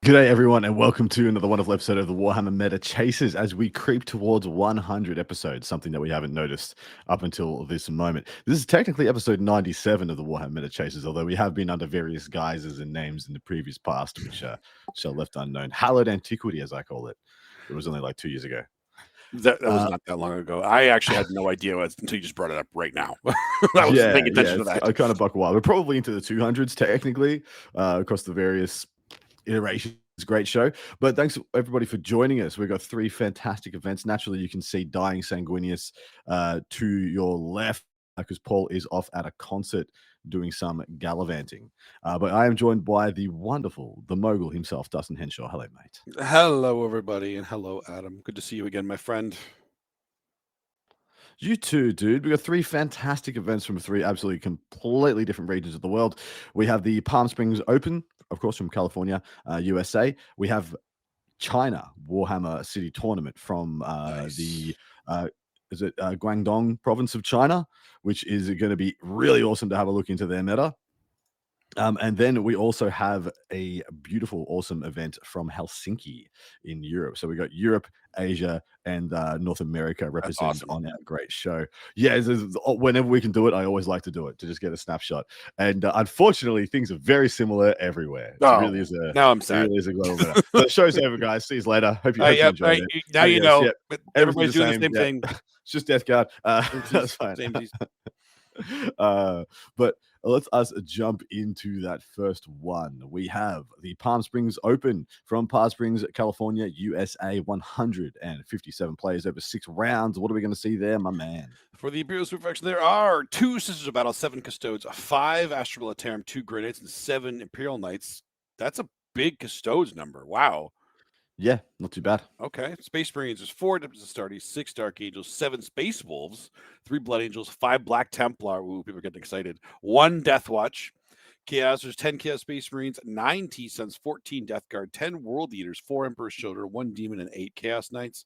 G'day everyone and welcome to another wonderful episode of the Warhammer Meta Chasers as we creep towards 100 episodes, something that we haven't noticed up until this moment. This is technically episode 97 of the Warhammer Meta Chasers, although we have been under various guises and names in the previous past, which shall left unknown. Hallowed Antiquity, as I call it. It was only like 2 years ago. That was not that long ago. I actually had no idea until you just brought it up right now. I was paying attention to that. I kind of buck wild. We're probably into the 200s technically across the various iterations. Great show, but thanks everybody for joining us. We've got 3 fantastic events. Naturally, you can see Dying Sanguinius to your left because Paul is off at a concert doing some gallivanting. But I am joined by the wonderful, the mogul himself, Dustin Henshaw. Hello, mate. Hello, everybody, and hello, Adam. Good to see you again, my friend. You too, dude. We got 3 fantastic events from 3 absolutely completely different regions of the world. We have the Palm Springs Open, of course, from California, USA. We have China Warhammer City Tournament from the Guangdong province of China, which is going to be really awesome to have a look into their meta. And then we also have a beautiful, awesome event from Helsinki in Europe. So we got Europe, Asia, and North America represented on our great show. Yeah, whenever we can do it, I always like to do it to just get a snapshot. And unfortunately, things are very similar everywhere. It really is now I'm sad. It really is a global meta. The show's over, guys. See you later. Hope you enjoyed it. Now you know. But everybody's doing the same thing. It's just Death Guard. That's fine. But let's us jump into that first one. We have the Palm Springs Open from Palm Springs, California, USA. 157 players over 6 rounds. What are we going to see there, my man? For the Imperial Super Faction, there are 2 Sisters of Battle, 7 Custodes, 5 Astral Militarum, 2 Grey Knights, and 7 Imperial Knights. That's a big Custodes number. Wow. Yeah, not too bad. Okay. Space Marines, there's 4 Astartes, 6 Dark Angels, 7 Space Wolves, 3 Blood Angels, 5 Black Templar. Ooh, people are getting excited. 1 Death Watch. Chaos, there's 10 Chaos Space Marines, 9 T-Suns, 14 Death Guard, 10 World Eaters, 4 Emperor's Children, 1 Demon, and 8 Chaos Knights.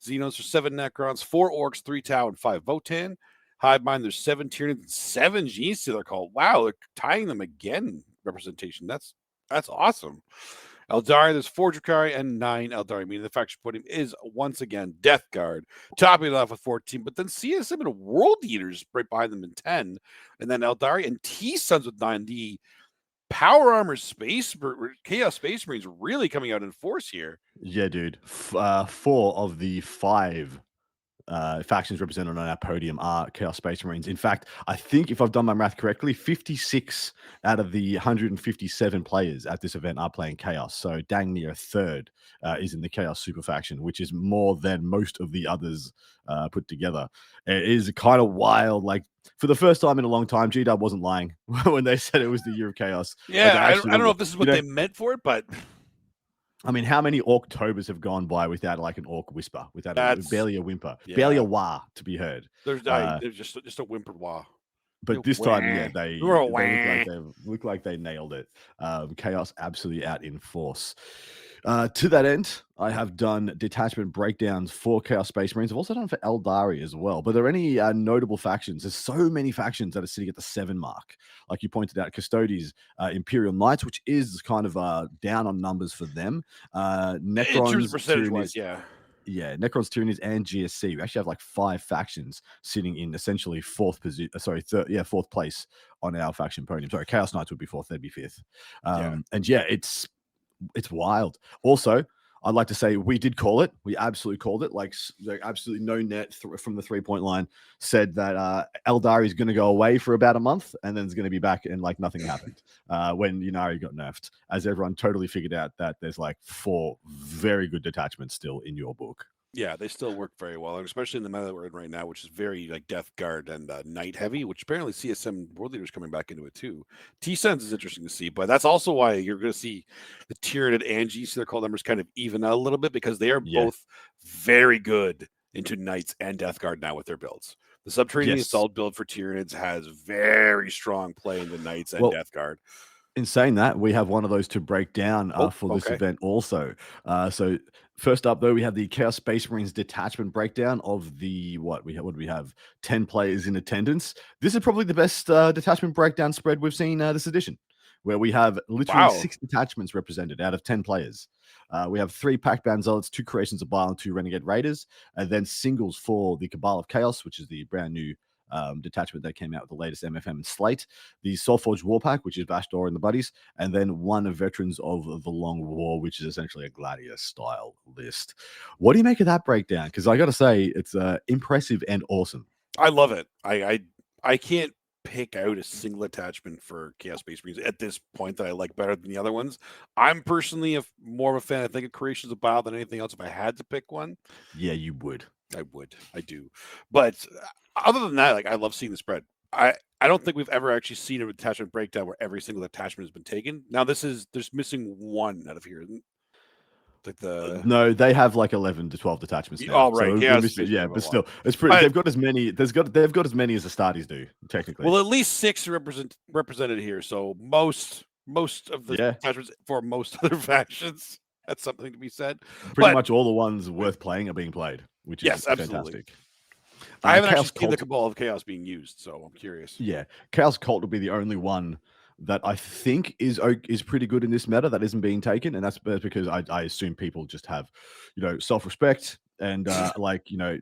Xenos, there's 7 Necrons, 4 Orcs, 3 Tau, and 5 Votan. Hive Mind, there's 7 Tyranids, and 7 Genestealer Call. Wow, they're tying them again. Representation. That's awesome. Eldari, there's 4 Drakari and 9 Eldari, meaning the faction podium is once again Death Guard, topping it off with 14, but then CSM and World Eaters right behind them in 10, and then Eldari and T-Suns with 9. The Power Armor Chaos Space Marines really coming out in force here. Yeah, dude. 4 of the 5 factions represented on our podium are Chaos Space Marines. In fact, I think if I've done my math correctly, 56 out of the 157 players at this event are playing Chaos. So dang near a third is in the Chaos Super Faction, which is more than most of the others put together. It is kind of wild. Like, for the first time in a long time, G-Dub wasn't lying when they said it was the year of Chaos. Yeah, like, I don't know if this is what they meant for it, but... I mean, how many Orktobers have gone by without like an Orc whisper, without barely a whimper, barely a wah to be heard? There's just a whimpered wah. But this time, yeah, they look like they nailed it. Chaos absolutely out in force. To that end, I have done detachment breakdowns for Chaos Space Marines. I've also done for Eldari as well. But are there any notable factions? There's so many factions that are sitting at the 7 mark. Like you pointed out, Custodes, Imperial Knights, which is kind of down on numbers for them. Necrons, percentage-wise, yeah. Yeah, Necrons, Tyranids, and GSC. We actually have like 5 factions sitting in essentially 4th position. Fourth place on our faction podium. Sorry, Chaos Knights would be 4th; they'd be 5th. And yeah, it's wild. Also, I'd like to say we did call it. We absolutely called it. Like absolutely no net from the 3-point line said that Eldari is going to go away for about a month and then it's going to be back, and like nothing happened when Ynnari got nerfed, as everyone totally figured out that there's like 4 very good detachments still in your book. Yeah, they still work very well, especially in the meta that we're in right now, which is very like Death Guard and Knight heavy, which apparently CSM World Leaders coming back into it too. T-Suns is interesting to see, but that's also why you're going to see the Tyranid and Genestealer call numbers kind of even out a little bit, because they are both very good into Knights and Death Guard now with their builds. The Subterranean Assault build for Tyranids has very strong play in the Knights and Death Guard. In saying that, we have one of those to break down for this event also. So first up, though, we have the Chaos Space Marines detachment breakdown of the what do we have? 10 players in attendance. This is probably the best detachment breakdown spread we've seen this edition. where we have literally Wow. 6 detachments represented out of 10 players. We have 3 Pac-Ban Zealots, 2 Creations of Bile, and 2 Renegade Raiders, and then singles for the Cabal of Chaos, which is the brand new detachment that came out with the latest MFM and Slate, the Soulforged War Pack, which is Vashdor and the buddies, and then 1 of Veterans of the Long War, which is essentially a Gladiator style list. What do you make of that breakdown? Because I got to say, it's impressive and awesome. I love it. I can't pick out a single attachment for Chaos Space Marines at this point that I like better than the other ones. I'm personally more of a fan, I think, of Creations of Bile than anything else. If I had to pick one, yeah, you would. I do. But other than that, like, I love seeing the spread. I don't think we've ever actually seen a detachment breakdown where every single attachment has been taken. Now there's missing one out of here. Like no, they have like 11 to 12 detachments now. Oh, right. So yeah, but still, it's pretty. They've got as many. They've got as many as the Starties do, technically. Well, at least 6 are represented here. So most of the attachments for most other factions. That's something to be said. Pretty much all the ones worth playing are being played, which is fantastic. I haven't actually seen the Cabal of Chaos being used, so I'm curious. Yeah, Chaos Cult will be the only one that I think is pretty good in this meta that isn't being taken, and that's because I assume people just have, self-respect and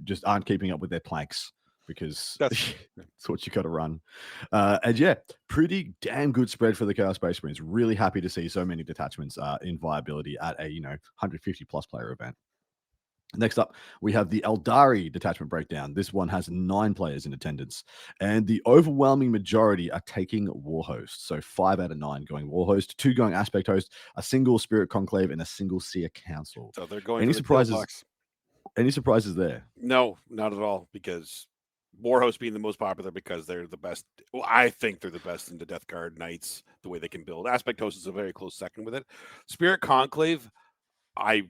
just aren't keeping up with their planks, because that's what you got to run. And yeah, pretty damn good spread for the Chaos Space Marines. Really happy to see so many detachments in viability at a 150 plus player event. Next up, we have the Eldari detachment breakdown. This one has 9 players in attendance, and the overwhelming majority are taking Warhost. So 5 out of 9 going Warhost, 2 going Aspect Host, a single Spirit Conclave, and a single Seer Council. So they're going. Any surprises? Any surprises there? No, not at all. Because Warhost being the most popular because they're the best. Well, I think they're the best in the Death Guard Knights. The way they can build. Aspect Host is a very close second with it. Spirit Conclave, I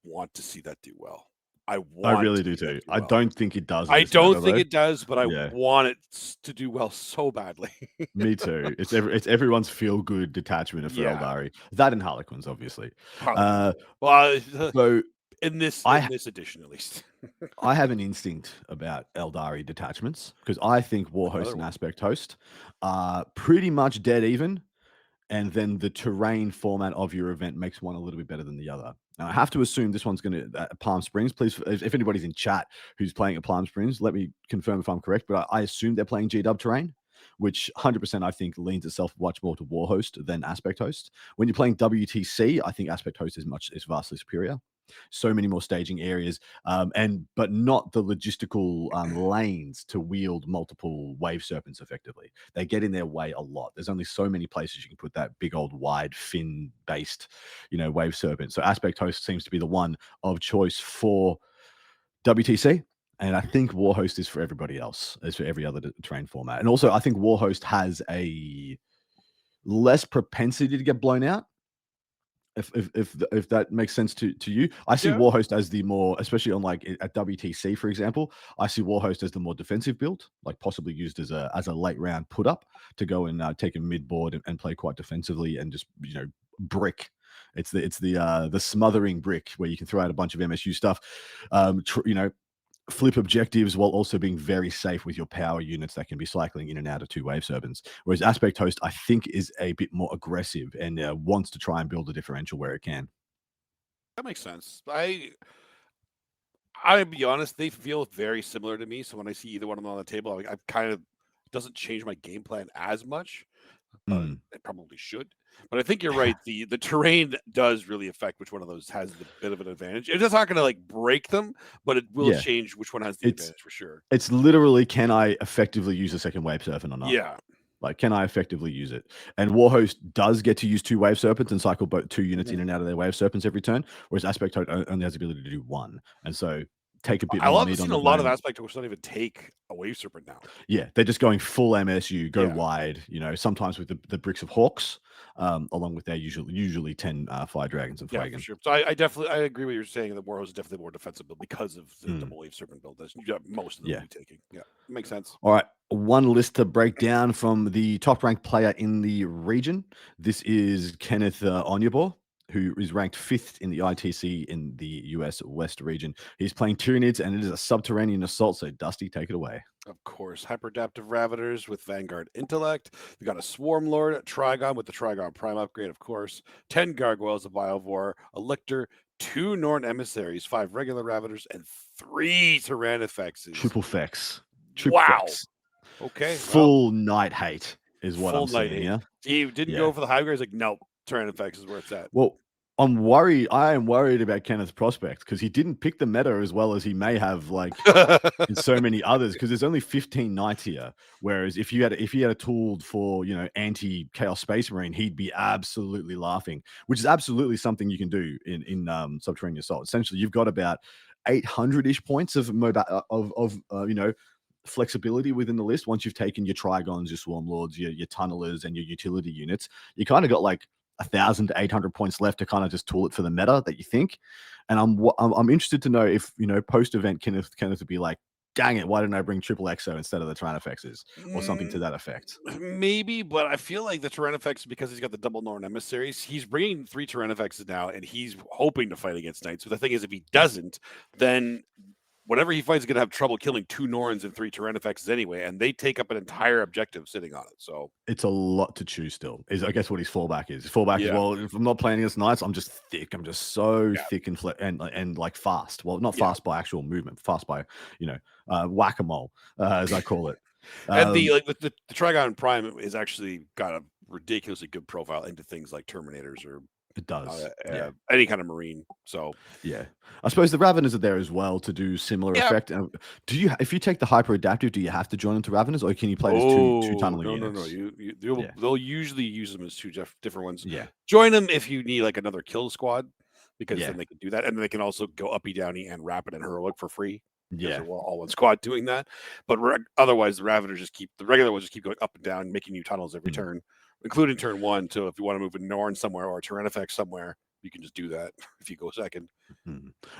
want to see that do well. I really do too. I don't think it does. I don't think it does, but I want it to do well so badly. Me too. It's everyone's feel good detachment for Eldari. That and Harlequins, obviously. So in this edition, at least, I have an instinct about Eldari detachments because I think Warhost and Aspect Host are pretty much dead even. And then the terrain format of your event makes one a little bit better than the other. Now, I have to assume this one's going to Palm Springs. Please, if anybody's in chat who's playing at Palm Springs, let me confirm if I'm correct. But I assume they're playing GW terrain, which 100% I think leans itself much more to Warhost than Aspect Host. When you're playing WTC, I think Aspect Host is vastly superior. So many more staging areas, but not the logistical lanes to wield multiple wave serpents effectively. They get in their way a lot. There's only so many places you can put that big old wide fin based, wave serpent. So Aspect Host seems to be the one of choice for WTC. And I think Warhost is for everybody else, as for every other terrain format. And also, I think Warhost has a less propensity to get blown out. If that makes sense to you. I see Warhost as the more, especially on like at WTC, for example, I see Warhost as the more defensive build, like possibly used as a late round put up to go and take a mid board and play quite defensively and just brick. It's the smothering brick where you can throw out a bunch of MSU stuff, flip objectives while also being very safe with your power units that can be cycling in and out of 2 wave serpents. Whereas Aspect Host, I think, is a bit more aggressive and wants to try and build a differential where it can. That makes sense. I'll be honest, they feel very similar to me. So when I see either one of them on the table, I kind of doesn't change my game plan as much. It probably should. But I think you're right. The terrain does really affect which one of those has the bit of an advantage. It's not going to like break them, but it will change which one has the advantage for sure. It's literally, can I effectively use a second wave serpent or not? Yeah. Like, can I effectively use it? And Warhost does get to use 2 wave serpents and cycle both 2 units in and out of their wave serpents every turn, whereas Aspect Host only has the ability to do 1. And so take a bit more. I love seeing a lot of Aspect Hosts not even take a wave serpent now. Yeah, they're just going full MSU, go wide, sometimes with the bricks of Hawks, along with their usually 10 Fire Dragons and Flagon. For sure. So I agree with what you're saying that Warhost is definitely more defensive build because of the double wave serpent build. That's most of them be taking. Yeah, makes sense. All right. One list to break down from the top ranked player in the region. This is Kenneth Onyebor. who is ranked 5th in the ITC in the US West region. He's playing Tyranids, and it is a subterranean assault. So, Dusty, take it away. Of course, hyperadaptive Ravagers with Vanguard Intellect. We got a Swarm Lord, a Trigon with the Trigon Prime upgrade, of course. 10 Gargoyles, a Biovore, a Lictor, 2 Norn Emissaries, 5 regular Ravagers, and 3 Tyrannifexes. Triple Fex. Wow. Okay. Full Night Hate is what I'm Night seeing here. He didn't go for the Hive. He's like, nope, Tyrannifex is where it's at. Well, I'm worried. I am worried about Kenneth's prospects because he didn't pick the meta as well as he may have, like in so many others. Because there's only 15 knights here, whereas if he had a tool for anti Chaos Space Marine, he'd be absolutely laughing. Which is absolutely something you can do in Subterranean Assault. Essentially, you've got about 800-ish points of flexibility within the list. Once you've taken your Trigons, your Swarm Lords, your Tunnelers, and your utility units, you kind of got like 1,000 to 800 points left to kind of just tool it for the meta that you think. And I'm interested to know if post event Kenneth would be like, dang it, why didn't I bring triple Exo instead of the Tyrannifexes or something to that effect? Maybe, but I feel like the Tyrannifex, because he's got the double Norn Emissaries, he's bringing 3 Tyrannifexes now, and he's hoping to fight against Knights. But the thing is, if he doesn't, then whatever he fights is going to have trouble killing 2 Norns and 3 Tyrannifexes anyway, and they take up an entire objective sitting on it. So it's a lot to choose still, is I guess what his fallback is. His fallback is, well, if I'm not playing against Knights, I'm just thick. I'm just so thick and like fast. Well, not fast by actual movement, fast by, whack-a-mole, as I call it. And the Trigon Prime is actually got a ridiculously good profile into things like Terminators or it does. Any kind of Marine. So I suppose the Raveners are there as well to do similar effect. Do you, if you take the hyper adaptive, do you have to join into Raveners, or can you play as two tunneling units? No. They'll usually use them as 2 different ones. Yeah. Join them if you need like another kill squad, because then they can do that, and then they can also go uppy, downy, and rapid and heroic for free. Yeah, all one squad doing that. But otherwise, the Raveners the regular ones just keep going up and down, making new tunnels every turn, including turn 1. So if you want to move a Norn somewhere or a Tyrannifex somewhere, you can just do that if you go second.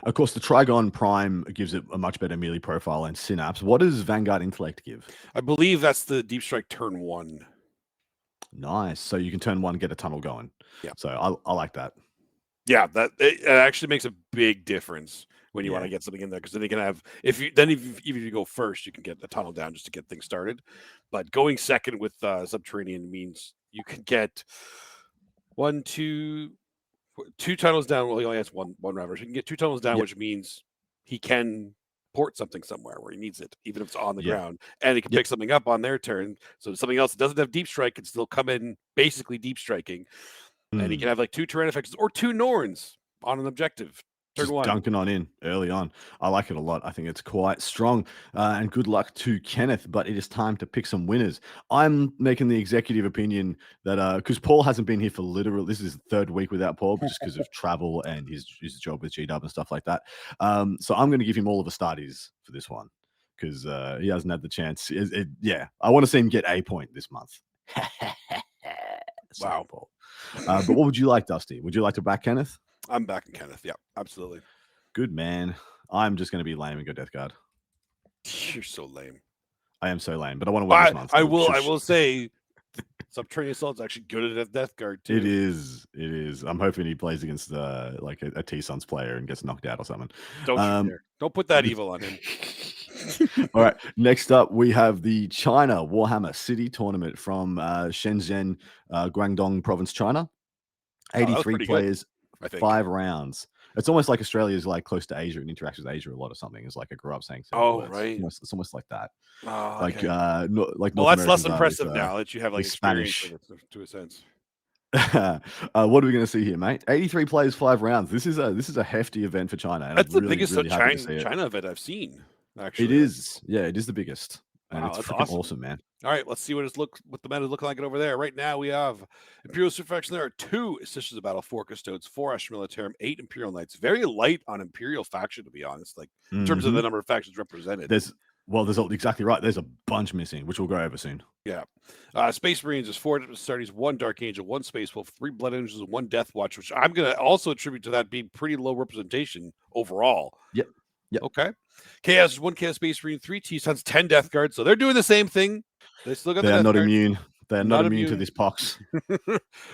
Of course, the Trigon Prime gives it a much better melee profile and synapse. What does Vanguard Intellect give? I believe that's the Deep Strike turn 1. Nice. So you can turn 1, get a tunnel going. Yeah. So I like that. Yeah, it actually makes a big difference when you want to get something in there, because then you can have if you go first, you can get the tunnel down just to get things started. But going second with Subterranean means you can get 2 tunnels down. Well, he only has one Ravager. So you can get 2 tunnels down, which means he can port something somewhere where he needs it, even if it's on the ground, and he can pick something up on their turn. So something else that doesn't have deep strike can still come in, basically deep striking, and he can have like 2 Tyrannifexes or 2 Norns on an objective. Just dunking on in early on. I like it a lot. I think it's quite strong. And good luck to Kenneth, but it is time to pick some winners. I'm making the executive opinion that because Paul hasn't been here for this is the 3rd week without Paul, just because of travel and his job with GW and stuff like that. So I'm going to give him all of the starties for this one, because he hasn't had the chance. I want to see him get a point this month. Wow, Paul. But what would you like, Dusty? Would you like to back Kenneth? I'm backing Kenneth. Yeah, absolutely. Good man. I'm just going to be lame and go Death Guard. You're so lame. I am so lame, but I want to win this month. I will say, Subterranean Assault's actually good at Death Guard too. It is. I'm hoping he plays against like a T-Sons player and gets knocked out or something. Don't put that evil on him. All right. Next up, we have the China Warhammer City Tournament from Shenzhen, Guangdong Province, China. 83 players. 5 rounds. It's almost like Australia is like close to Asia and interacts with Asia a lot or something. It's like I grew up saying. Right. It's almost like that. Oh, like okay. Well, that's less impressive now that you have like Spanish to a sense. What are we going to see here, mate? 83 players, 5 rounds. This is a hefty event for China. And that's the biggest China event I've seen. Actually, it is. Yeah, it is the biggest. And it's freaking awesome, man. All right, let's see what the meta is looking like over there. Right now, we have Imperial Superfaction. There are 2 Sisters of Battle, 4 Custodes, 4 Astra Militarum, 8 Imperial Knights. Very light on Imperial faction, to be honest. Like in terms of the number of factions represented. There's exactly right. There's a bunch missing, which we'll go over soon. Yeah. Space Marines is 4 Astartes, 1 Dark Angel, 1 Space Wolf, 3 Blood Angels, and 1 Death Watch, which I'm going to also attribute to that being pretty low representation overall. Yep. Okay. Chaos is 1 Chaos Space Marine, 3 T-Sons, 10 Death Guards. So they're doing the same thing. They still got They're not immune. They are not immune to this pox.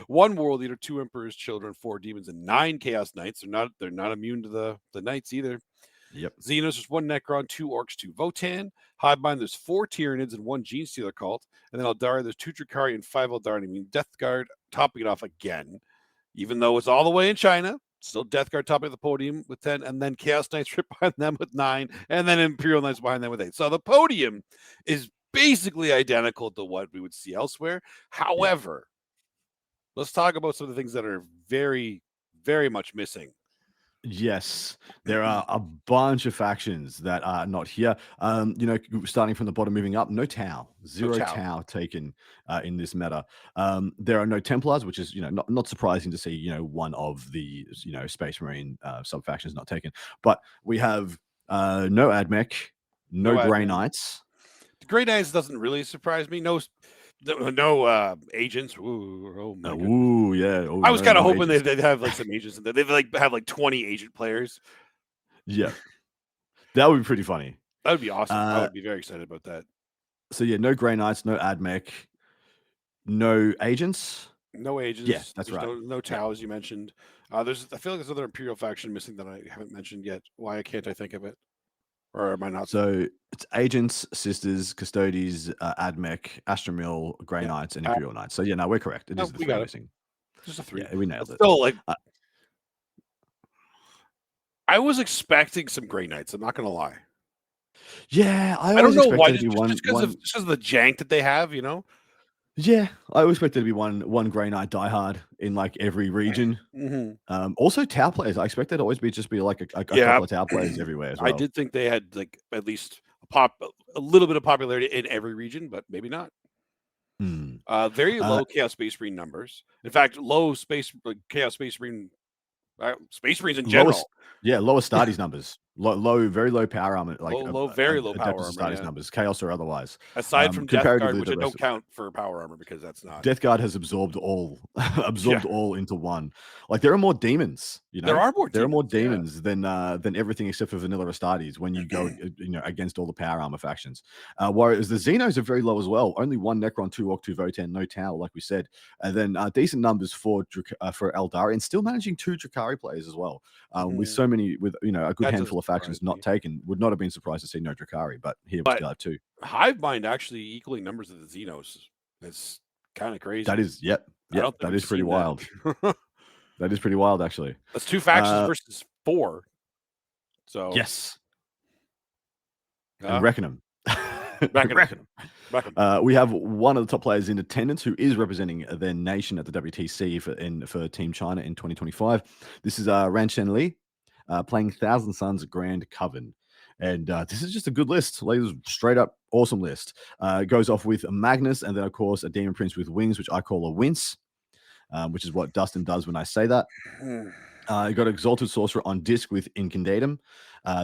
1 World Eater, 2 Emperor's Children, 4 Demons, and 9 Chaos Knights. They're not immune to the Knights either. Yep. Xenos, there's 1 Necron, 2 Orcs, 2 Votan. Hivemind, there's 4 Tyranids and 1 Gene Stealer Cult. And then Eldari, there's 2 Drakari and 5 Eldari. I mean, Death Guard topping it off again. Even though it's all the way in China, still Death Guard topping the podium with 10. And then Chaos Knights right behind them with 9. And then Imperial Knights behind them with 8. So the podium is basically identical to what we would see elsewhere. However, let's talk about some of the things that are very, very much missing. Yes, there are a bunch of factions that are not here. Starting from the bottom, moving up, no Tau, zero Tau taken in this meta. There are no Templars, which is not surprising to see. One of the Space Marine sub factions not taken, but we have no Admech, no Grey Knights. The Grey Knights doesn't really surprise me. No agents. Ooh, yeah. I was kind of hoping they'd have like some agents in there. They'd have like 20 agent players. Yeah, that would be pretty funny. That would be awesome. I would be very excited about that. So yeah, no Grey Knights, no Admech, no agents. No agents. Yeah, that's right. No Tau, as you mentioned. I feel like there's another Imperial faction missing that I haven't mentioned yet. Why can't I think of it? Or am I not? So it's agents, sisters, custodies, Admech, Astromil, Grey Knights, and Imperial Knights. So yeah, no, we're correct. It is the 3 missing. Just a 3. Yeah, we nailed it. Still, I was expecting some Grey Knights. I'm not going to lie. Yeah, I don't know why. Just because of the jank that they have, Yeah, I always expected to be one Grey Knight diehard in like every region. Mm-hmm. Also, Tau players. I expect there to always be like a couple of Tau players everywhere as well. I did think they had like at least a little bit of popularity in every region, but maybe not. Very low Chaos Space Marine numbers. In fact, low Chaos Space Marine Space Marines in general. Lower Astartes numbers. Very low power armor. Very low power armor. Astartes numbers, chaos or otherwise. Aside from Death Guard, which I don't count for power armor because that's not. Death Guard has absorbed all into one. Like there are more demons. There are more. There are more demons than everything except for vanilla Astartes when you go against all the power armor factions. Whereas the Xenos are very low as well. Only 1 Necron, 2 Orc, 2 Votan, no Tau, like we said, and then decent numbers for Eldari, and still managing 2 Drakari players as well. With so many, a good handful of factions not taken, would not have been surprised to see no Drakari, but here we still have 2. Hivemind actually equaling numbers of the Xenos. It's kind of crazy. That is, that is pretty wild. That is pretty wild, actually. That's 2 factions versus 4. So yes, and reckon them. We have one of the top players in attendance who is representing their nation at the WTC for Team China in 2025. This is Ran Shen Li playing Thousand Suns Grand Coven. And this is just a good list. Like, straight up awesome list. It goes off with Magnus and then, of course, a Demon Prince with wings, which I call a wince, which is what Dustin does when I say that. You got Exalted Sorcerer on disc with Incandatum.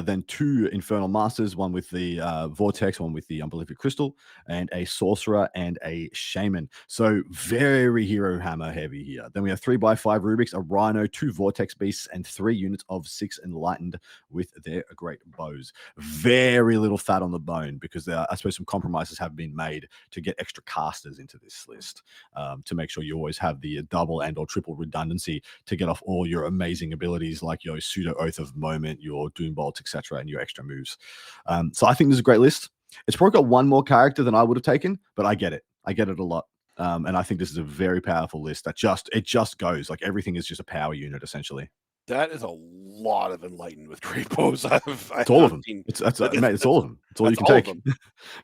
Then 2 Infernal Masters, one with the Vortex, one with the Unbelievable Crystal, and a Sorcerer and a Shaman. So very Hero Hammer heavy here. Then we have 3x5 Rubiks, a Rhino, 2 Vortex Beasts, and 3 units of 6 Enlightened with their great bows. Very little fat on the bone because I suppose some compromises have been made to get extra casters into this list to make sure you always have the double and or triple redundancy to get off all your amazing abilities like your Pseudo Oath of Moment, your Doom Bolt, etc., and your extra moves. So I think this is a great list. It's probably got one more character than I would have taken, but I get it. I get it a lot. And I think this is a very powerful list that just goes like everything is just a power unit essentially. That is a lot of Enlightened with great bows. It's all of them. It's all of them. It's all you can take.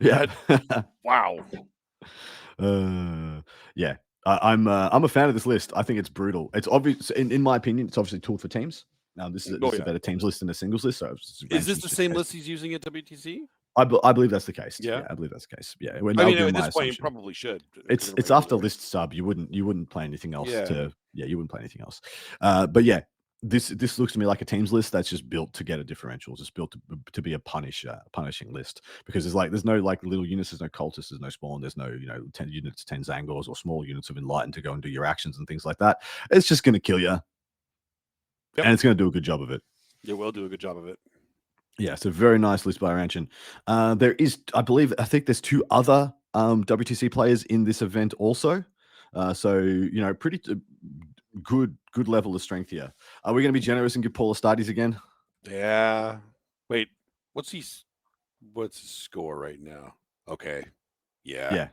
Yeah. Wow. Yeah. I'm a fan of this list. I think it's brutal. It's obvious, in my opinion, it's obviously tooled for teams. Now this is a better teams list than a singles list. So is this the same list he's using at WTC? I believe that's the case. Yeah, I believe that's the case. Yeah, I mean, at this point, you probably should. It's after list sub. You wouldn't play anything else. You wouldn't play anything else. But yeah, this looks to me like a teams list that's just built to get a differential. It's built to be a punishing list because there's no like little units, there's no cultists, there's no spawn, there's no 10 units, 10 Zangors or small units of Enlightened to go and do your actions and things like that. It's just going to kill you. Yep. And it's going to do a good job of it. It will do a good job of it. Yeah, it's a very nice list by Ranchin. I think there's 2 other WTC players in this event also. So, pretty good level of strength here. Are we going to be generous and give Paul Astartes again? Yeah. Wait, what's his score right now? Okay. Yeah.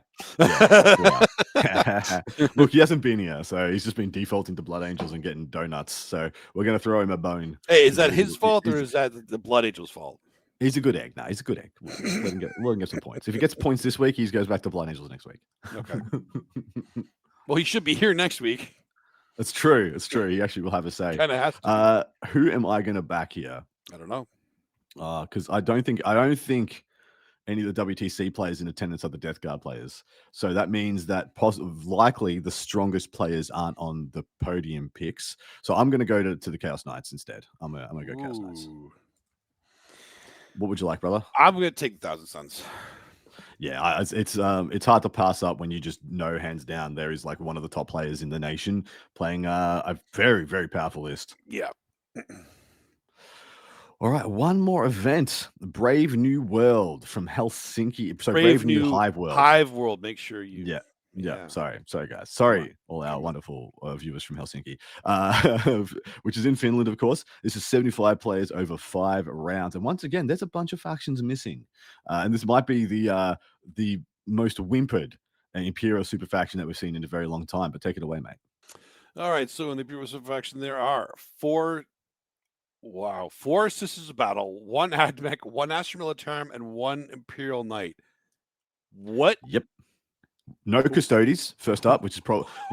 Look, he hasn't been here, so he's just been defaulting to Blood Angels and getting donuts. So we're going to throw him a bone. Hey, is that his fault or is that the Blood Angels' fault? He's a good egg. No, he's a good egg. Let him get some points. If he gets points this week, he goes back to Blood Angels next week. Okay. Well, he should be here next week. It's true. It's true. He actually will have a say. Kind of has to. Who am I going to back here? I don't know. Because I don't think any of the WTC players in attendance are the Death Guard players. So that means that likely the strongest players aren't on the podium picks. So I'm going to go to the Chaos Knights instead. I'm going to go Chaos Knights. What would you like, brother? I'm going to take the Thousand Suns. Yeah, it's hard to pass up when you just know hands down there is like one of the top players in the nation playing a very, very powerful list. Yeah. All right, one more event. Brave New World from Helsinki. So Brave New Hive World. Hive World. Make sure you. Yeah. Sorry, guys. Sorry, all our wonderful viewers from Helsinki, which is in Finland, of course. This is 75 players over 5 rounds, and once again, there's a bunch of factions missing, and this might be the most whimpered Imperial super faction that we've seen in a very long time. But take it away, mate. All right. So in the Imperial super faction, there are 4 Sisters of Battle, 1 Admech, 1 Astra Militarum, and 1 Imperial Knight. What? Yep. No Custodes first up, which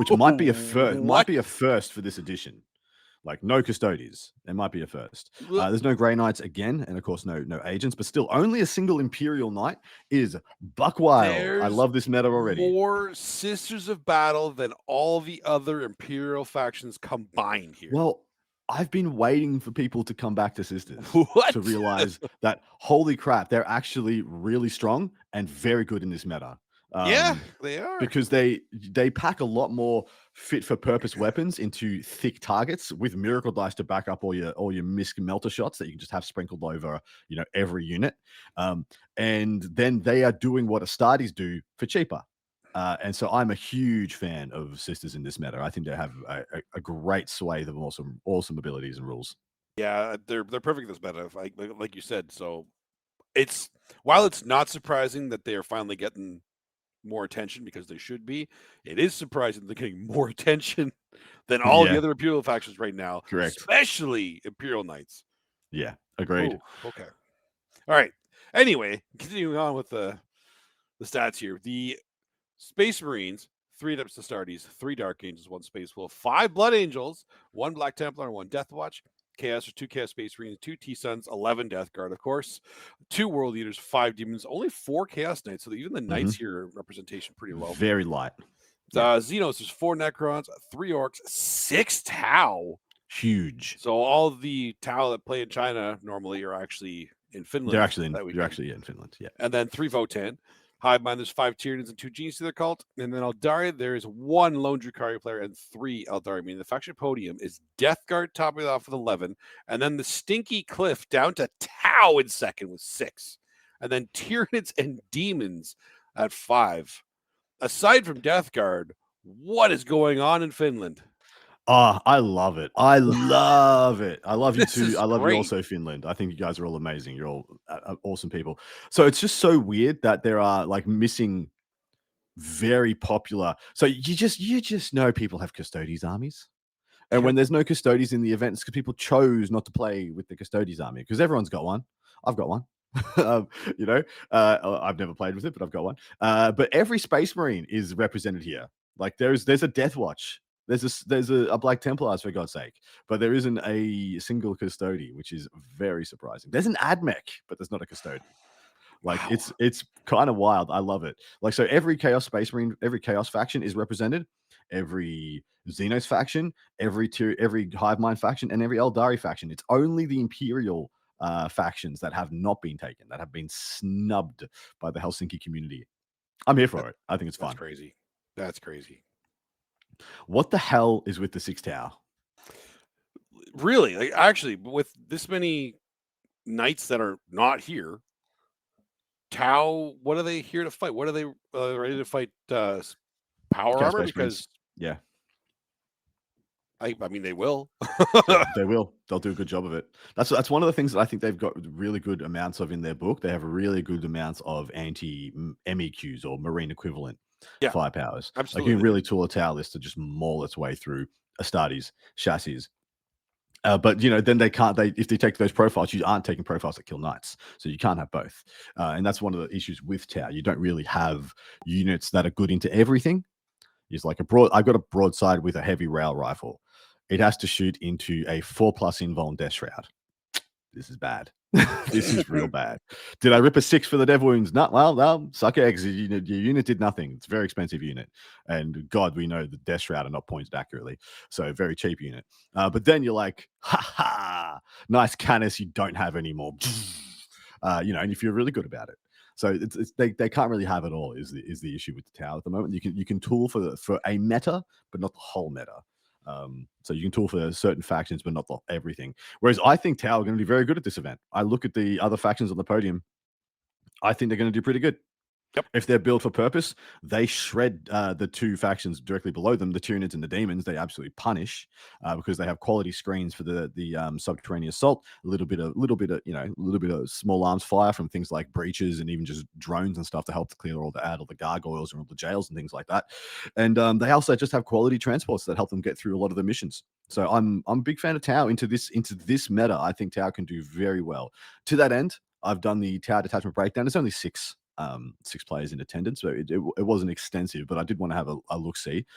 might be a first. Might be a first for this edition. Like no Custodes, it might be a first. There's no Grey Knights again, and of course no agents, but still only a single Imperial Knight is buckwild. I love this meta already. More Sisters of Battle than all the other Imperial factions combined here. Well, I've been waiting for people to come back to Sisters to realize that holy crap, they're actually really strong and very good in this meta. Yeah, they are, because they pack a lot more fit for purpose weapons into thick targets with miracle dice to back up all your misc melter shots that you can just have sprinkled over every unit, and then they are doing what Astartes do for cheaper. And so I'm a huge fan of Sisters in this meta. I think they have a great swathe of awesome abilities and rules. Yeah, they're perfect in this meta, like you said. So while it's not surprising that they are finally getting more attention because they should be, it is surprising they're getting more attention than all the other Imperial factions right now. Correct. Especially Imperial Knights. Yeah, agreed. Ooh, okay. All right. Anyway, continuing on with the stats here. The Space Marines, 3 Adepts Astartes, 3 Dark Angels, 1 Space Wolf, 5 Blood Angels, 1 Black Templar, and 1 Death Watch. Chaos, 2 Chaos Space Marines, 2 T-Suns, 11 Death Guard, of course, 2 World Eaters, 5 Demons, only 4 Chaos Knights. So even the Knights here representation pretty low. Very light. Xenos, there's 4 Necrons, 3 Orcs, 6 Tau. Huge. So all the Tau that play in China normally are actually in Finland. They're actually in Finland, yeah. And then 3 Votan. Hive Mind, there's 5 Tyranids and 2 Genies to their cult. And then Eldari, there's 1 Lone Drukhari player and 3 Eldari. Meaning the faction podium is Death Guard topping it off with 11. And then the Stinky Cliff down to Tau in second with 6. And then Tyranids and Demons at 5. Aside from Death Guard, what is going on in Finland? Oh, I love it. I love it. I love you too. I love great. You also, Finland. I think you guys are all amazing. You're all awesome people. So it's just so weird that there are like missing very popular. So you just know people have Custodes armies. And when there's no Custodes in the event, it's because people chose not to play with the Custodes army because everyone's got one. I've got one. I've never played with it, but I've got one. But every Space Marine is represented here. Like there's a Death Watch. There's a Black Templars, for God's sake, but there isn't a single Custode, which is very surprising. There's an Admech, but there's not a Custode. Like wow. It's kind of wild. I love it. Like so, every Chaos Space Marine, every Chaos faction is represented. Every Xenos faction, every Hive Mind faction, and every Eldari faction. It's only the Imperial factions that have not been taken, that have been snubbed by the Helsinki community. I'm here for it. I think it's fun. That's crazy. What the hell is with the 6 Tau? Really? Like, actually, with this many knights that are not here, Tau, what are they here to fight? What are they ready to fight? Power Chaos armor? Space Marines. Because Yeah. I mean, they will. They will. They'll do a good job of it. That's one of the things that I think they've got really good amounts of in their book. They have really good amounts of anti-MEQs or marine equivalent Yeah, firepowers. Like absolutely. you can really tool a Tau list to just maul its way through Astartes chassis. But then they can't. If they take those profiles, you aren't taking profiles that kill knights, so you can't have both. And that's one of the issues with Tau. You don't really have units that are good into everything. It's like I've got a broadside with a heavy rail rifle. It has to shoot into a 4+ invuln death shroud. This is bad. This is real bad. Did I rip a 6 for the dev wounds? No, well, suck eggs. Your unit did nothing. It's a very expensive unit. And God, we know the death shroud are not pointed accurately. So very cheap unit. But then you're like, ha, nice Canis you don't have anymore. And if you're really good about it. So they can't really have it all is the issue with the Tau at the moment. You can tool for a meta, but not the whole meta. So you can tool for certain factions, but not everything. Whereas I think Tau are going to be very good at this event. I look at the other factions on the podium. I think they're going to do pretty good. Yep. If they're built for purpose, they shred the two factions directly below them, the Tyranids and the Demons. They absolutely punish because they have quality screens for the subterranean assault. A little bit of small arms fire from things like breaches and even just drones and stuff to help to clear all the gargoyles and all the jails and things like that. And they also just have quality transports that help them get through a lot of the missions. So I'm a big fan of Tau into this meta. I think Tau can do very well. To that end, I've done the Tau detachment breakdown. There's only six players in attendance, so it wasn't extensive, but I did want to have a look-see.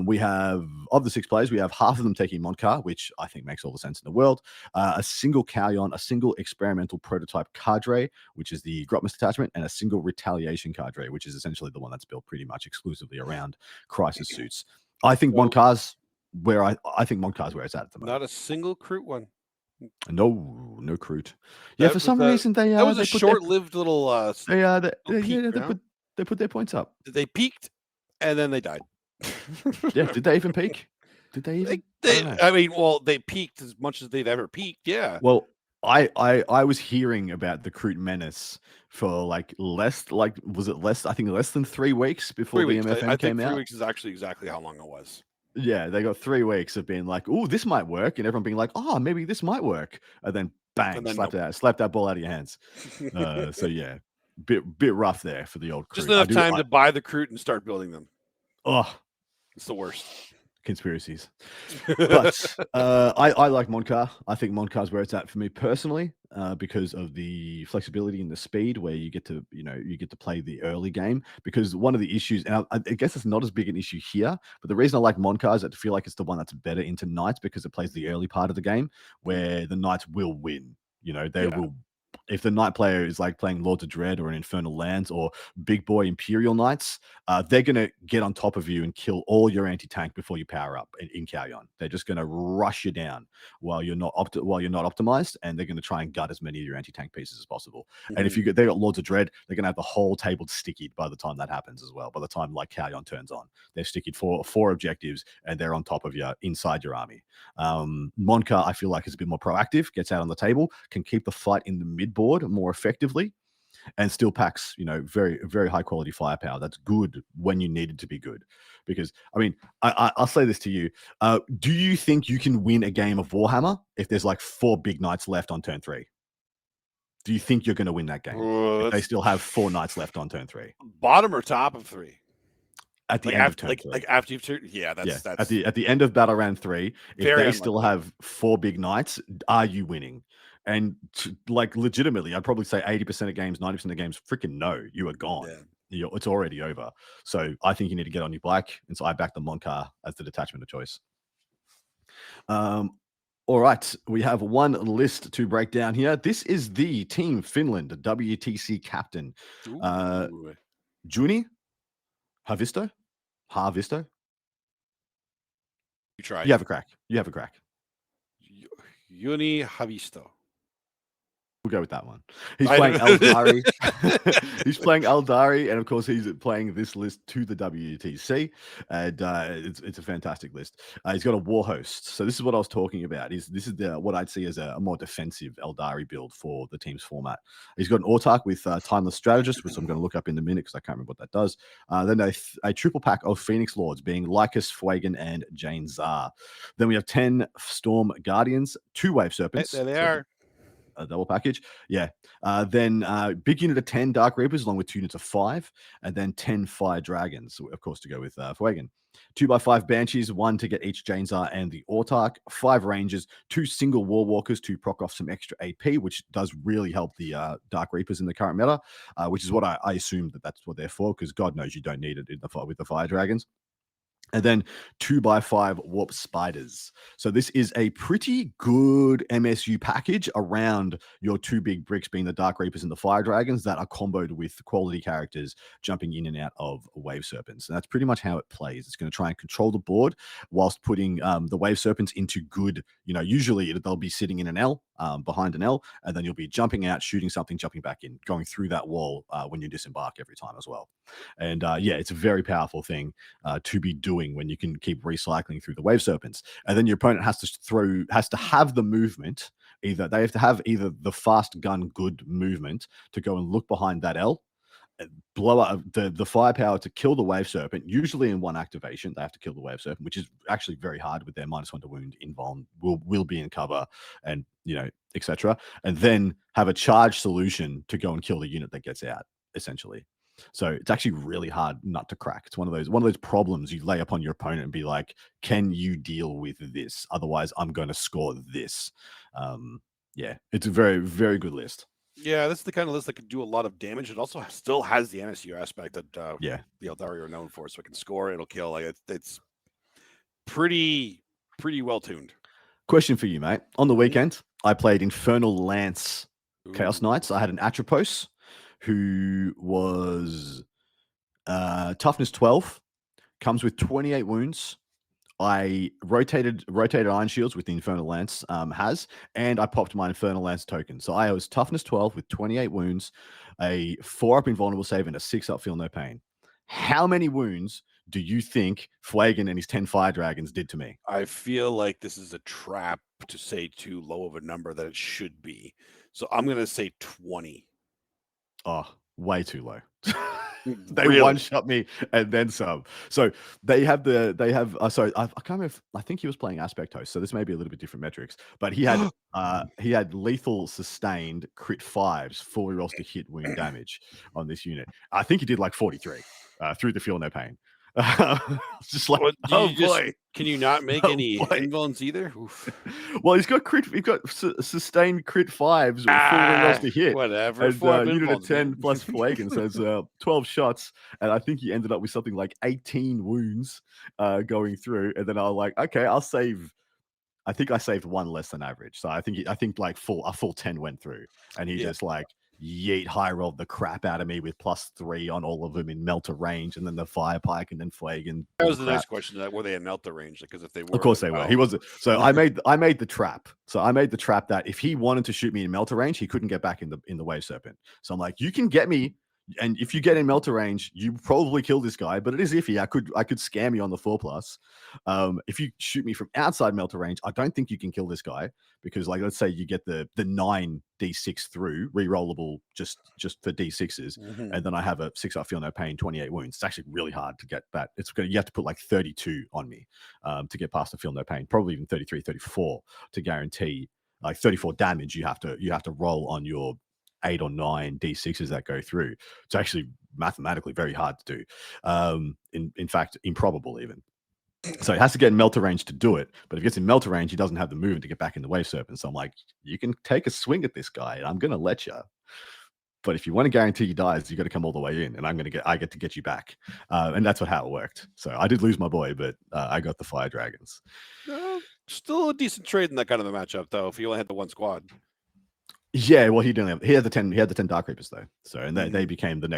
We have, of the 6 players, we have half of them taking Montcar, which I think makes all the sense in the world. A single Carrion, a single experimental prototype Cadre, which is the Grotmus detachment, and a single retaliation Cadre, which is essentially the one that's built pretty much exclusively around crisis suits. I think Montcar's where I think Montcar's where it's at the moment. Not a single Kroot one. No Kroot. Yeah, for some reason that was a short-lived little. They put their points up. They peaked, and then they died. Yeah, did they even peak? Did they even? They peaked as much as they've ever peaked. Yeah. Well, I was hearing about the Kroot menace for less than 3 weeks before the MFN I came think out. 3 weeks is actually exactly how long it was. Yeah, they got 3 weeks of being like, "Oh, this might work," and everyone being like, "Oh, maybe this might work," and then bang, slap that ball out of your hands. So yeah, bit rough there for the old Kroot. Just enough time to buy the Kroot and start building them. Oh, it's the worst. Conspiracies. But I like Montcar. I think Montcar's where it's at for me personally, because of the flexibility and the speed where you get to play the early game. Because one of the issues, and I guess it's not as big an issue here, but the reason I like Montcar is I feel like it's the one that's better into Knights because it plays the early part of the game where the Knights will win. They will. If the Knight player is like playing Lords of Dread or an Infernal Lands or big boy Imperial Knights, they're going to get on top of you and kill all your anti-tank before you power up in Carrion. They're just going to rush you down while you're not optimized, and they're going to try and gut as many of your anti-tank pieces as possible. Mm-hmm. And if they got Lords of Dread, they're going to have the whole table stickied by the time that happens as well. By the time Carrion turns on, they're stickied for 4 objectives and they're on top of you inside your army. Montcar, I feel like, is a bit more proactive, gets out on the table, can keep the fight in the mid-board more effectively, and still packs, very, very high quality firepower. That's good when you need it to be good. Because, I'll say this to you. Do you think you can win a game of Warhammer if there's 4 big knights left on turn 3? Do you think you're going to win that game if they still have 4 knights left on turn 3? Bottom or top of 3? At the end of turn 3. After you've turned, that's at the end of battle round 3, if they still have 4 big knights, are you winning? And legitimately, I'd probably say 80% of games, 90% of games, freaking no, you are gone. Yeah. It's already over. So I think you need to get on your black, and so I back the Montcar as the detachment of choice. All right, we have one list to break down here. This is the Team Finland WTC captain, Juni Haavisto. You try. You have a crack. Juni Haavisto. We'll go with that one. He's playing Eldari. He's playing Eldari, and of course, he's playing this list to the WTC, and it's a fantastic list. He's got a war host, so this is what I was talking about. This is what I'd see as a more defensive Eldari build for the team's format. He's got an Autark with Timeless Strategist, which I'm going to look up in a minute because I can't remember what that does. Then a triple pack of Phoenix Lords, being Lycus, Fuegan, and Jane Zar. Then we have 10 Storm Guardians, 2 Wave Serpents. There they are. A double package. Yeah. Then big unit of 10 Dark Reapers along with 2 units of 5, and then 10 Fire Dragons, of course, to go with Fuegan. 2x5 Banshees, 1 to get each Janezar and the Autark, 5 Rangers, 2 single War Walkers to proc off some extra AP, which does really help the Dark Reapers in the current meta, which is what I assume that's what they're for, because God knows you don't need it with the Fire Dragons. And then 2x5 Warp Spiders. So this is a pretty good MSU package around your 2 big bricks, being the Dark Reapers and the Fire Dragons, that are comboed with quality characters jumping in and out of Wave Serpents. And that's pretty much how it plays. It's going to try and control the board whilst putting the Wave Serpents into good, usually they'll be sitting in an L, behind an L, and then you'll be jumping out, shooting something, jumping back in, going through that wall when you disembark every time as well. And it's a very powerful thing to be doing when you can keep recycling through the Wave Serpents. And then your opponent has to have the movement. They have to have either the fast gun good movement to go and look behind that L, blow up the firepower to kill the Wave Serpent, usually in 1 activation. They have to kill the Wave Serpent, which is actually very hard with their -1 to wound invuln, will be in cover, and etc. And then have a charge solution to go and kill the unit that gets out, essentially. So it's actually really hard nut to crack. It's one of those problems you lay upon your opponent and be like, can you deal with this? Otherwise, I'm going to score this. It's a very, very good list. Yeah, this is the kind of list that can do a lot of damage. It also still has the MSU aspect that the Eldari are known for. So it can score, it'll kill. Like it's pretty well tuned. Question for you, mate. On the weekend, I played Infernal Lance Chaos Knights. I had an Atropos who was toughness 12, comes with 28 wounds. I rotated Iron Shields with the Infernal Lance has, and I popped my Infernal Lance token. So I was toughness 12 with 28 wounds, a 4-up invulnerable save, and a 6-up feel no pain. How many wounds do you think Fuegan and his 10 Fire Dragons did to me? I feel like this is a trap to say too low of a number that it should be. So I'm going to say 20. Oh, way too low. They really? One-shot me and then some. So they have sorry, I can't remember I think he was playing Aspect Host, so this may be a little bit different metrics, but he had lethal sustained crit 5s, 4 rolls to hit wound damage on this unit. I think he did like 43 through the feel no pain. Just like, boy. Can you not make any invulns either? Oof. Well, he's got sustained crit 5s with 4 rolls to hit. Whatever. And unit of 10 plus Fuegan, so it's 12 shots, and I think he ended up with something like 18 wounds going through. And then I was like, okay, I'll save. I think I saved 1 less than average, so I think like a full 10 went through, and he just like yeet high rolled the crap out of me with +3 on all of them in melter range, and then the fire pike, and then Fuegan. That was the next question. Were they in melter range? Because if they were, of course they were. He was. So I made the trap. So I made the trap that if he wanted to shoot me in melter range, he couldn't get back in the Wave Serpent. So I'm like, you can get me. And if you get in melter range, you probably kill this guy, but it is iffy. I could scam you on the 4+. If you shoot me from outside melter range, I don't think you can kill this guy, because like, let's say you get the 9 D6 through rerollable just for D6s, and then I have a 6-up feel no pain, 28 wounds. It's actually really hard to get that. You have to put like 32 on me to get past the feel no pain, probably even 33, 34 to guarantee like 34 damage. You have to roll on your 8 or 9 D6s that go through. It's actually mathematically very hard to do. In fact, improbable even. So he has to get in melter range to do it. But if he gets in melter range, he doesn't have the movement to get back in the Wave Serpent. So I'm like, you can take a swing at this guy, and I'm going to let you. But if you want to guarantee he dies, you got to come all the way in, and I get to get you back. And that's how it worked. So I did lose my boy, but I got the Fire Dragons. Still a decent trade in that kind of a matchup, though, if you only had the 1 squad. Yeah, well, he didn't have. He had the 10 Dark Reapers though. So, and they became the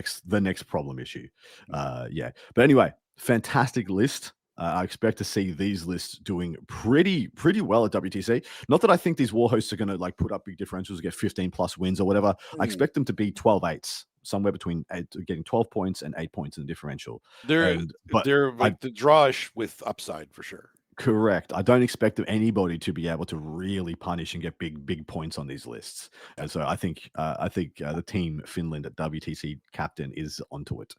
next problem issue. But anyway, fantastic list. I expect to see these lists doing pretty well at WTC. Not that I think these war hosts are going to like put up big differentials, get 15 plus wins or whatever. I expect them to be 12-8s, somewhere between getting 12 points and 8 points in the differential. They're like the drawish with upside for sure. Correct. I don't expect anybody to be able to really punish and get big points on these lists. And so I think the team Finland at WTC captain is onto it.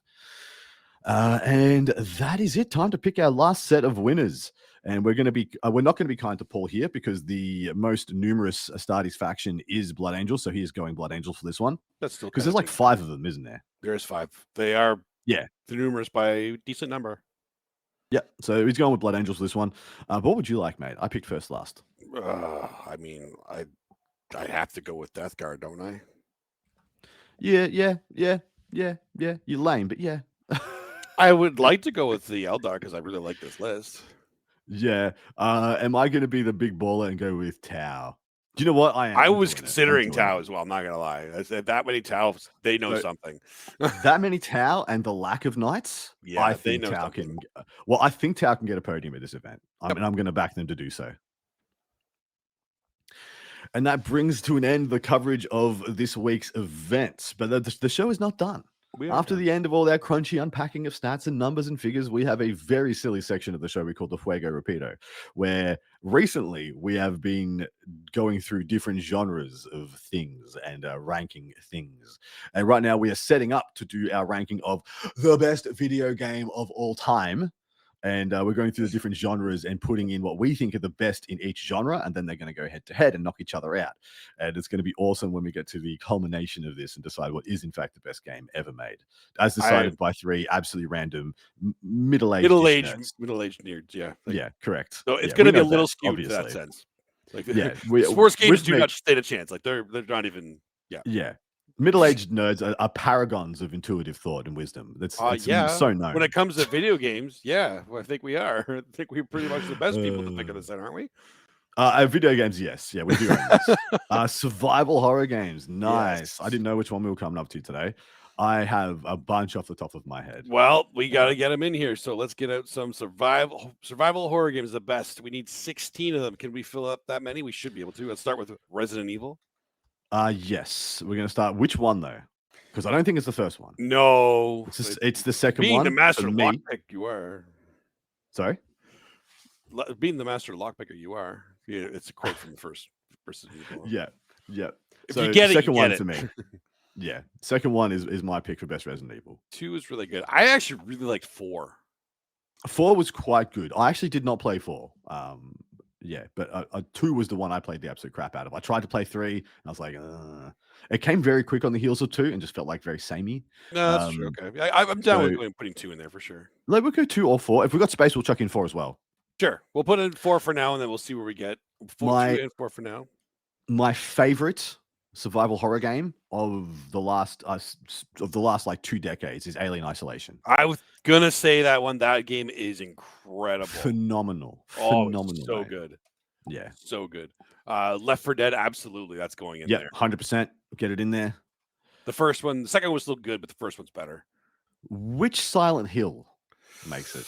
And that is it. Time to pick our last set of winners. And we're not going to be kind to Paul here because the most numerous Astartes faction is Blood Angels. So he is going Blood Angels for this one. That's still because there's like 5 of them, isn't there? There is 5. They are numerous by a decent number. Yeah, so he's going with Blood Angels for this one. What would you like, mate? I picked first last. I mean, I have to go with Death Guard, don't I? Yeah. You're lame, but yeah. I would like to go with the Eldar because I really like this list. Yeah. Am I going to be the big baller and go with Tau? Do you know what I am? I was considering Tau as well. I'm not going to lie. I said that many Tau, they know something. That many Tau and the lack of knights. Yeah, I think Tau can. Well, I think Tau can get a podium at this event. And I'm going to back them to do so. And that brings to an end the coverage of this week's events. But the show is not done. After the end of all that crunchy unpacking of stats and numbers and figures, we have a very silly section of the show we call the Fuego Rapido, where recently we have been going through different genres of things and ranking things. And right now we are setting up to do our ranking of the best video game of all time. And we're going through the different genres and putting in what we think are the best in each genre. And then they're going to go head to head and knock each other out. And it's going to be awesome when we get to the culmination of this and decide what is, in fact, the best game ever made. As decided by 3 absolutely random middle-aged nerds. Yeah. Yeah, correct. So it's going to be a little skewed in that sense. Like, sports games do not stand a chance. Like they're not even. Yeah. Middle-aged nerds are paragons of intuitive thought and wisdom. That's so known. When it comes to video games, I think we are. I think we're pretty much the best people to pick on this set, aren't we? Video games, yes. Yeah, we do own this. Survival horror games, nice. Yes. I didn't know which one we were coming up to today. I have a bunch off the top of my head. Well, we got to get them in here. So let's get out some survival horror games, the best. We need 16 of them. Can we fill up that many? We should be able to. Let's start with Resident Evil. Yes, we're going to start. Which one though? Because I don't think it's the first one. No, it's the second being one. Being the master lockpick, you are. Sorry, being the master lockpicker, you are. Yeah, it's a quote from the first Resident Evil. Yeah. If you get it, second one it. to me. Yeah, second one is my pick for best Resident Evil. 2 is really good. I actually really liked 4. 4 was quite good. I actually did not play 4. Yeah, but 2 was the one I played the absolute crap out of. I tried to play 3, and I was like, it came very quick on the heels of 2 and just felt like very samey. No, that's true. Okay, I'm down with putting 2 in there for sure. Like, we'll go 2 or 4. If we've got space, we'll chuck in 4 as well. Sure, we'll put in 4 for now, and then we'll see where we get. 2 and 4 for now. My favorite survival horror game of the last like 2 decades is Alien Isolation. I was gonna say that one. That game is incredible, phenomenal, so good. Yeah, so good. Left 4 Dead, absolutely, that's going in there. 100%. Get it in there. The first one, the second one was still good, but the first one's better. Which Silent Hill makes it?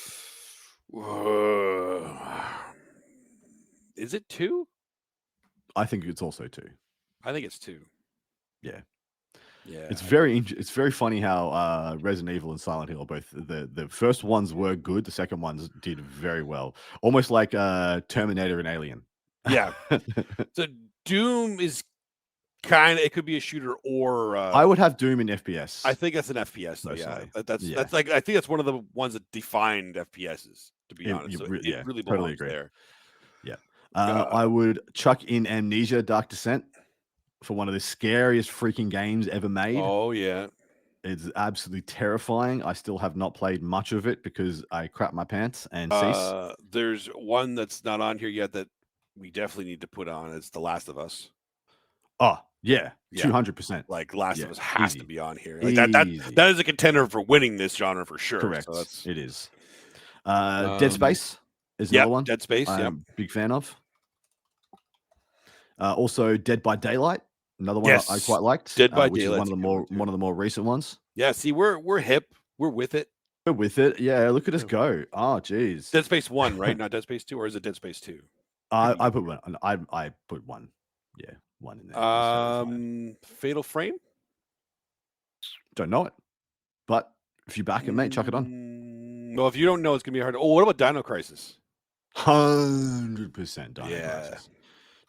Is it 2? I think it's also 2. I think it's 2. Yeah. Yeah. It's very funny how Resident Evil and Silent Hill, both the first ones were good, the second ones did very well. Almost like Terminator and Alien. Yeah. So Doom is kind of, it could be a shooter or I would have Doom in FPS. I think that's an FPS though. That's like, I think that's one of the ones that defined FPSs, to be honest. So it really belongs there. Yeah. I would chuck in Amnesia Dark Descent for one of the scariest freaking games ever made. Oh yeah. It's absolutely terrifying. I still have not played much of it because I crap my pants and cease. There's one that's not on here yet that we definitely need to put on. It's The Last of Us. Oh, yeah. 200%. Like Last of Us has to be on here. Like that is a contender for winning this genre for sure. Correct. So it is. Dead Space is another one. Dead Space, big fan of. Also Dead by Daylight, another one I quite liked. Dead by which Daylight is one of the more recent ones. Yeah, see, we're hip. We're with it. with it. Yeah, look at us go. Oh, geez. Dead Space 1, right? Not Dead Space 2, or is it Dead Space 2? I put one. I put one. Yeah, one in there. Fatal Frame? Don't know it. But if you back it, mate, chuck it on. Well, if you don't know, it's going to be hard. Oh, what about Dino Crisis? 100% Dino Crisis.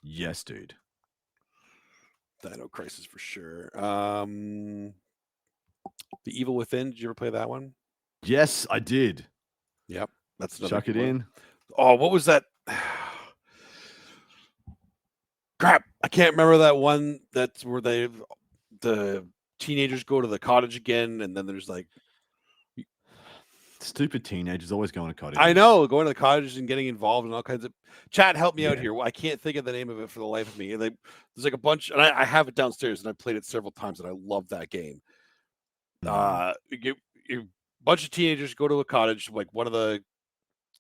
Yes, dude. Dino Crisis for sure. The Evil Within. Did you ever play that one? Yes, I did. Yep. That's another Chuck it in. Oh, what was that? Crap. I can't remember that one. That's where the teenagers go to the cottage again, and then there's like stupid teenagers always going to cottages. I know, going to the cottages and getting involved in all kinds of chat. Help me out here. I can't think of the name of it for the life of me. And there's like a bunch, and I have it downstairs, and I played it several times, and I love that game. A bunch of teenagers go to a cottage. Like one of the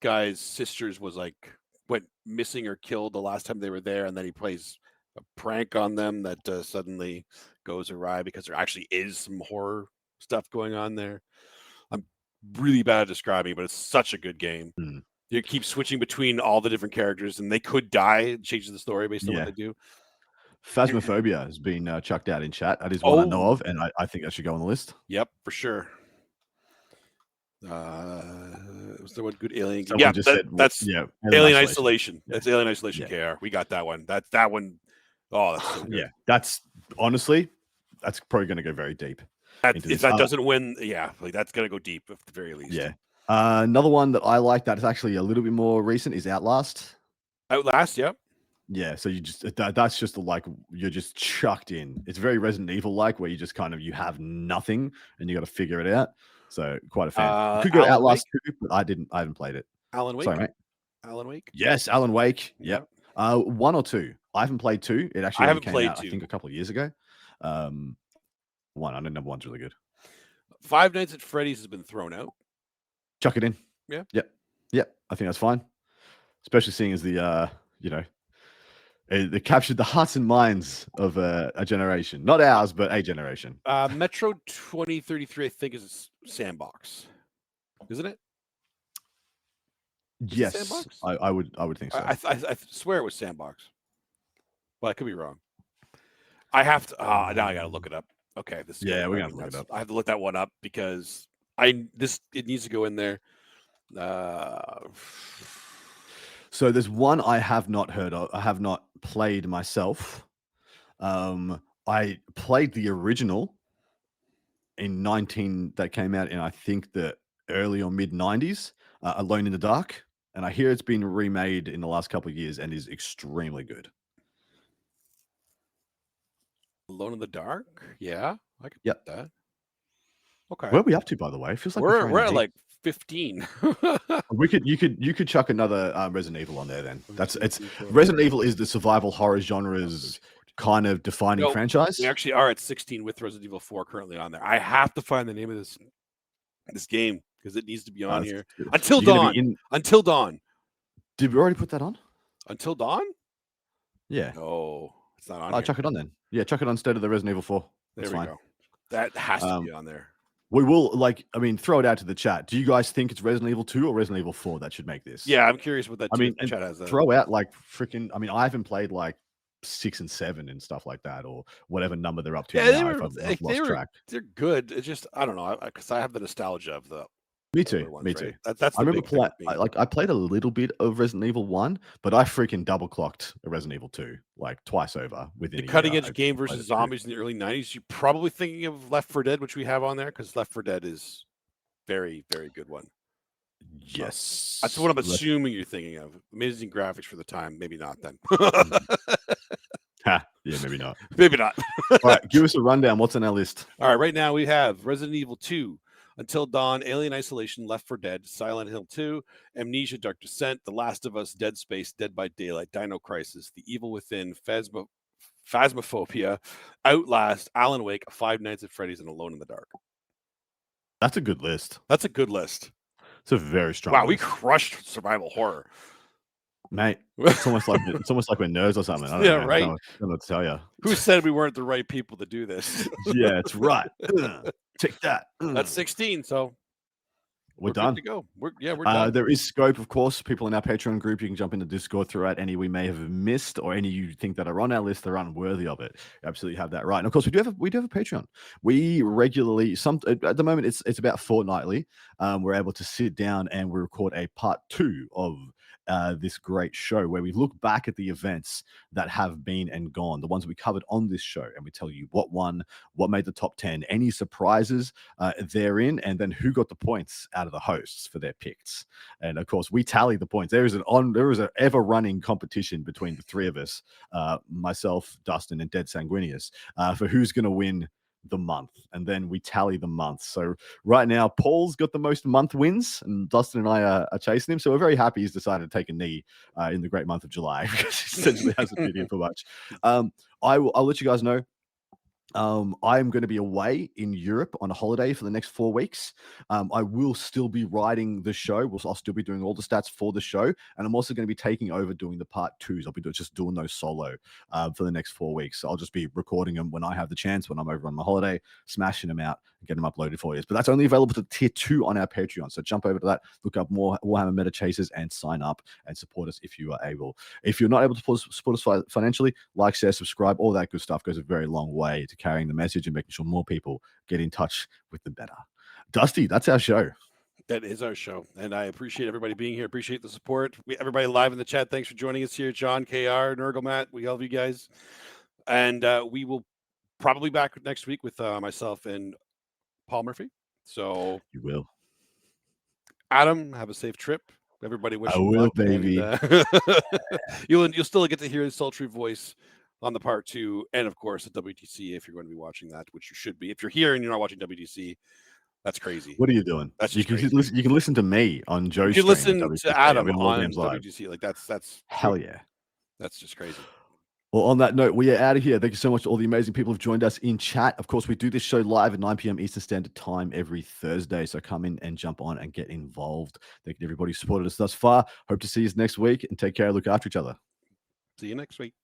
guy's sisters went missing or killed the last time they were there, and then he plays a prank on them that suddenly goes awry because there actually is some horror stuff going on there. I'm really bad at describing, but it's such a good game. You keep switching between all the different characters, and they could die, changing the story based on what they do. Phasmophobia has been chucked out in chat. That is one I know of, and I think that should go on the list. Yep, for sure. Was there one good alien game? Yeah, that's Alien Isolation. That's Alien Isolation KR. We got that one. That one. Oh, that's so good. Yeah, that's honestly, that's probably going to go very deep. If that doesn't win, that's going to go deep at the very least. Yeah. Another one that I like that is actually a little bit more recent is Outlast. Outlast, yep. Yeah, so you just that's just like you're just chucked in. It's very Resident Evil like, where you just you have nothing and you got to figure it out. So quite a fan. You could go Outlast 2, but I haven't played it. Alan Wake. Sorry, mate. Alan Wake. Yes, Alan Wake. Yep. 1 or 2. I haven't played 2. It actually came out, 2. I think, a couple of years ago. 1. I know number 1's really good. Five Nights at Freddy's has been thrown out. Chuck it in. Yeah. Yep. I think that's fine. Especially seeing as they captured the hearts and minds of a generation. Not ours, but a generation. Metro 2033, I think, is Sandbox. Isn't it? Yes. Sandbox? I would think so. I swear it was Sandbox. But I could be wrong. I have to now I gotta look it up. Okay. We're gonna look it up. I have to look that one up because it needs to go in there. So there's one I have not heard of. I have not played myself. I played the original that came out in, I think, the early or mid 90s, Alone in the Dark. And I hear it's been remade in the last couple of years and is extremely good. Alone in the Dark? Yeah, I could get that. Okay. Where are we up to, by the way? It feels like we're at like 15. You could chuck another Resident Evil on there then. Resident Evil is the survival horror genre's kind of defining franchise. We actually are at 16 with Resident Evil 4 currently on there. I have to find the name of this game because it needs to be on here. Until Dawn. Until Dawn. Did we already put that on? Until Dawn? Yeah. No, it's not on. I'll chuck it on then. Yeah, chuck it on instead of the Resident Evil 4. That's fine. Go. That has to be on there. We will, throw it out to the chat. Do you guys think it's Resident Evil 2 or Resident Evil 4 that should make this? Yeah, I'm curious what that chat has. Throw out freaking. I haven't played 6 and 7 and stuff like that, or whatever number they're up to. Yeah, I've lost track. They're good. It's just I don't know because I have the nostalgia of the. Me too. Ones, me too. Right? That's. I remember I played a little bit of Resident Evil 1, but I freaking double clocked a Resident Evil 2 twice over within the cutting edge game versus zombies in the early 90s. You're probably thinking of Left 4 Dead, which we have on there because Left 4 Dead is very, very good one. Yes, that's what I'm assuming you're thinking of. Amazing graphics for the time. Maybe not then. Yeah, maybe not. Maybe not. All right, give us a rundown. What's on our list? All right, right now we have Resident Evil 2. Until Dawn, Alien Isolation, Left 4 Dead, Silent Hill 2, Amnesia, Dark Descent, The Last of Us, Dead Space, Dead by Daylight, Dino Crisis, The Evil Within, Phasmophobia, Outlast, Alan Wake, Five Nights at Freddy's, and Alone in the Dark. That's a good list. That's a good list. It's a very strong list. We crushed survival horror. Mate, it's almost like we're nerds or something. I don't know. Right. I don't know what to tell you. Who said we weren't the right people to do this? Yeah, it's right. Take that. That's 16, so We're good done. to go. We're done. There is scope, of course. People in our Patreon group, you can jump into Discord throughout any we may have missed, or any you think that are on our list that are unworthy of it. You absolutely have that right. And of course, we do have a Patreon. We regularly, at the moment, it's about fortnightly. We're able to sit down and we record a part 2 of this great show where we look back at the events that have been and gone, the ones we covered on this show, and we tell you what won, what made the top 10, any surprises therein, and then who got the points out of the hosts for their picks. And of course, we tally the points. There is an ever running competition between the three of us, myself, Dustin, and Dead Sanguinius, for who's going to win the month, and then we tally the months. So right now, Paul's got the most month wins, and Dustin and I are chasing him. So we're very happy he's decided to take a knee in the great month of July, because he essentially hasn't been here for much. I'll let you guys know. I'm going to be away in Europe on a holiday for the next 4 weeks. I will still be writing the show. I'll still be doing all the stats for the show. And I'm also going to be taking over doing the part 2s. I'll be just doing those solo for the next 4 weeks. So I'll just be recording them when I have the chance, when I'm over on my holiday, smashing them out and getting them uploaded for you. But that's only available to tier 2 on our Patreon. So jump over to that, look up more Warhammer Meta Chasers, and sign up and support us if you are able. If you're not able to support us financially, like, share, subscribe, all that good stuff goes a very long way to carrying the message and making sure more people get in touch with the better. Dusty, that's our show. That is our show, and I appreciate everybody being here. Appreciate the support. Everybody live in the chat, thanks for joining us here. John, KR, Nurgle, we love you guys, and we will probably back next week with myself and Paul Murphy. So you will. Adam, have a safe trip. Everybody wish I will, luck, baby. And, you'll still get to hear his sultry voice on the part 2, and of course the WTC if you're going to be watching that, which you should be. If you're here and you're not watching WTC, that's crazy. What are you doing? That's you can listen to me on Joe's. You can listen to Adam on WTC. Like that's hell yeah. That's just crazy. Well, on that note, we are out of here. Thank you so much to all the amazing people who've joined us in chat. Of course, we do this show live at 9 p.m. Eastern Standard Time every Thursday. So come in and jump on and get involved. Thank you to everybody who supported us thus far. Hope to see you next week, and take care. Look after each other. See you next week.